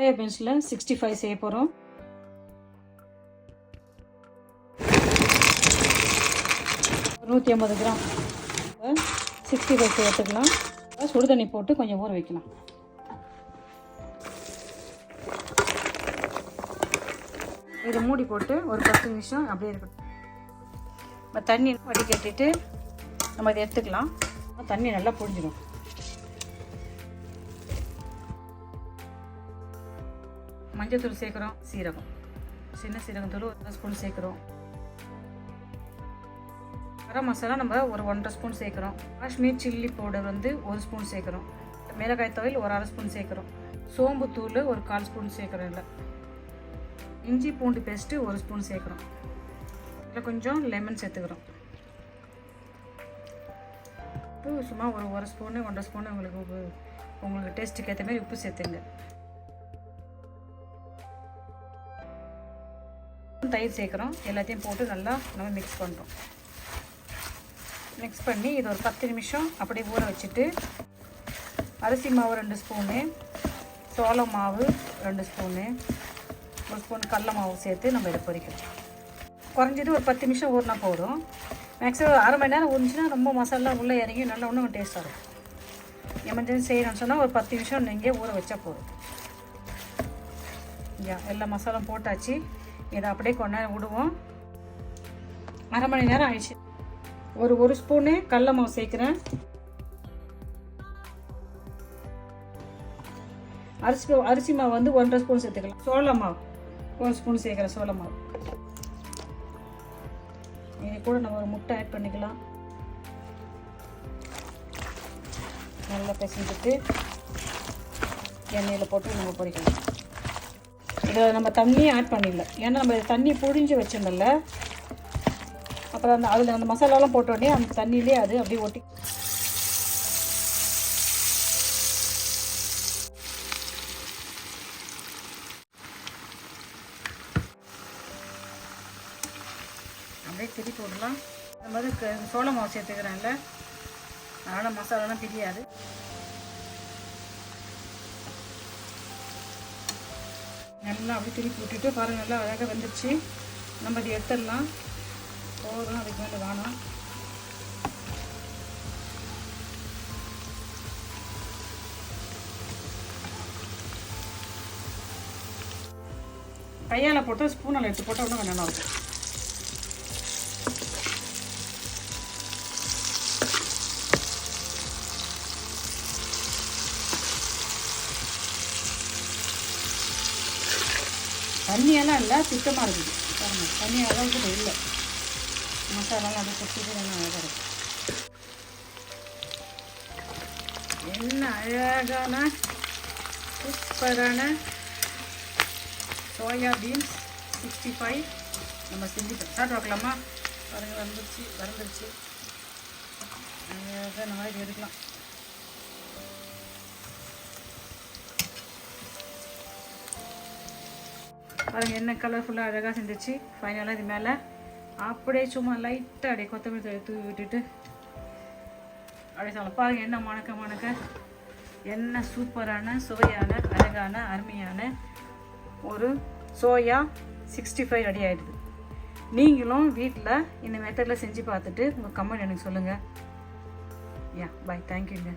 Soya பீன்ஸில் 65 செய்ய போகிறோம். ஒரு 150 கிராம் 65 சேர்த்துக்கலாம். சுடு தண்ணி போட்டு கொஞ்சம் ஊற வைக்கலாம். இதை மூடி போட்டு ஒரு 10 நிமிஷம் அப்படியே இருக்கட்டும். நம்ம தண்ணி வடிகட்டிட்டு நம்ம இதை எடுத்துக்கலாம். தண்ணி நல்லா புரிஞ்சிடும். மஞ்சள் தூள் சேர்க்குறோம். சீரகம், சின்ன சீரகம் தூள் 1 ஸ்பூன் சேர்க்குறோம். கரம் மசாலா நம்ம ஒரு 1.5 ஸ்பூன் சேர்க்குறோம். காஷ்மீர் சில்லி பவுடர் வந்து 1 ஸ்பூன் சேர்க்குறோம். மிளகாய் துவையல் ஒரு 1/2 ஸ்பூன் சேர்க்குறோம். சோம்பு தூள் ஒரு 1/4 ஸ்பூன் சேர்க்குறோம். இல்லை, இஞ்சி பூண்டு பேஸ்ட்டு 1 ஸ்பூன் சேர்க்குறோம். இதில் கொஞ்சம் லெமன் சேர்த்துக்கிறோம். உப்பு சும்மா ஒரு 1 ஸ்பூனு 1.5 ஸ்பூனு உங்களுக்கு டேஸ்ட்டுக்கு ஏற்ற மாதிரி உப்பு சேர்த்துங்க. தயிர் சேர்க்குறோம். எல்லாத்தையும் போட்டு நல்லா நம்ம மிக்ஸ் பண்ணுறோம். மிக்ஸ் பண்ணி இது ஒரு 10 நிமிஷம் அப்படியே ஊற வச்சுட்டு அரிசி மாவு 2 ஸ்பூனு, சோள மாவு 2 ஸ்பூனு, 1 ஸ்பூன் கடல மாவு சேர்த்து நம்ம இதை பொரிக்கிறோம். குறைஞ்சது ஒரு 10 நிமிஷம் ஊறினா போதும். மேக்ஸிமம் 1/2 மணி நேரம் ஊறிச்சுன்னா ரொம்ப மசாலா உள்ளே இறங்கி நல்லா இன்னும் டேஸ்ட்டாக இருக்கும். எமர்ஜென்சி செய்யணும்னு சொன்னால் ஒரு 10 நிமிஷம் நீங்கள் ஊற வச்சா போதும். எல்லா மசாலாவும் போட்டாச்சு. இதை அப்படியே கொஞ்ச நேரம் விடுவோம். 1/2 மணி நேரம் ஆயிடுச்சு. ஒரு ஸ்பூனு கடல மாவு சேர்க்குறேன். அரிசி மாவு வந்து 1.5 ஸ்பூன் சேர்த்துக்கலாம். சோள மாவு 1 ஸ்பூன் சேர்க்குறேன். சோள மாவு இது கூட நம்ம ஒரு முட்டை ஆட் பண்ணிக்கலாம். நல்லா பிசைஞ்சிட்டு எண்ணெயில் போட்டு நம்ம பொரிக்கலாம். இதில் நம்ம தண்ணியே ஆட் பண்ணிடல. ஏன்னா நம்ம தண்ணி புழிஞ்சு வச்சிருந்தோம்ல, அப்புறம் அதில் அந்த மசாலாலாம் போட்ட உடனே அந்த தண்ணியிலே அது அப்படியே ஒட்டி. அப்படியே திருப்பி விடலாம். இந்த மாதிரி சோள மாவு சேர்த்துக்கிறேன்ல, அதனால் மசாலாலாம் பிரியாது. நல்லா அப்படியே திருப்பி விட்டுட்டு பாருங்கள், நல்லா அழகாக வந்துடுச்சு. நம்ம இதை எடுத்துடலாம். போதும், அதுக்கு மேலே வேணாம். கையால் போட்டு ஸ்பூனால் எடுத்து போட்டால் இன்னும் நல்லா இருக்கும். தண்ணியெல்லாம் இல்லை, திட்டமாக இருக்குது பாருங்கள். தண்ணி அளவுக்கு இல்லை. மசாலாலாம் அப்படியே கொட்டிட்டு நல்லா அழகாக இருக்கும். என்ன அழகான சூப்பரான சோயா பீன்ஸ் 65 நம்ம செஞ்சுட்டோம். சாப்பிட்டு பார்க்கலாமா? பாருங்கள், வந்துருச்சு. அழகாக நம்ம இது எடுக்கலாம். பாருங்கள் என்ன கலர்ஃபுல்லாக அழகாக செஞ்சிச்சு. ஃபைனலாக இது மேலே அப்படியே சும்மா லைட்டாக அப்படியே கொத்தமல்லி தூவி விட்டுட்டு அப்படியே சொல்லலாம். பாருங்கள் என்ன மணக்க என்ன சூப்பரான சுவையான அழகான அருமையான ஒரு சோயா 65 ரெடி ஆகிடுது. நீங்களும் வீட்டில் இந்த மெத்தடில் செஞ்சு பார்த்துட்டு உங்கள் கமெண்ட் எனக்கு சொல்லுங்கள். பாய், தேங்க்யூங்க.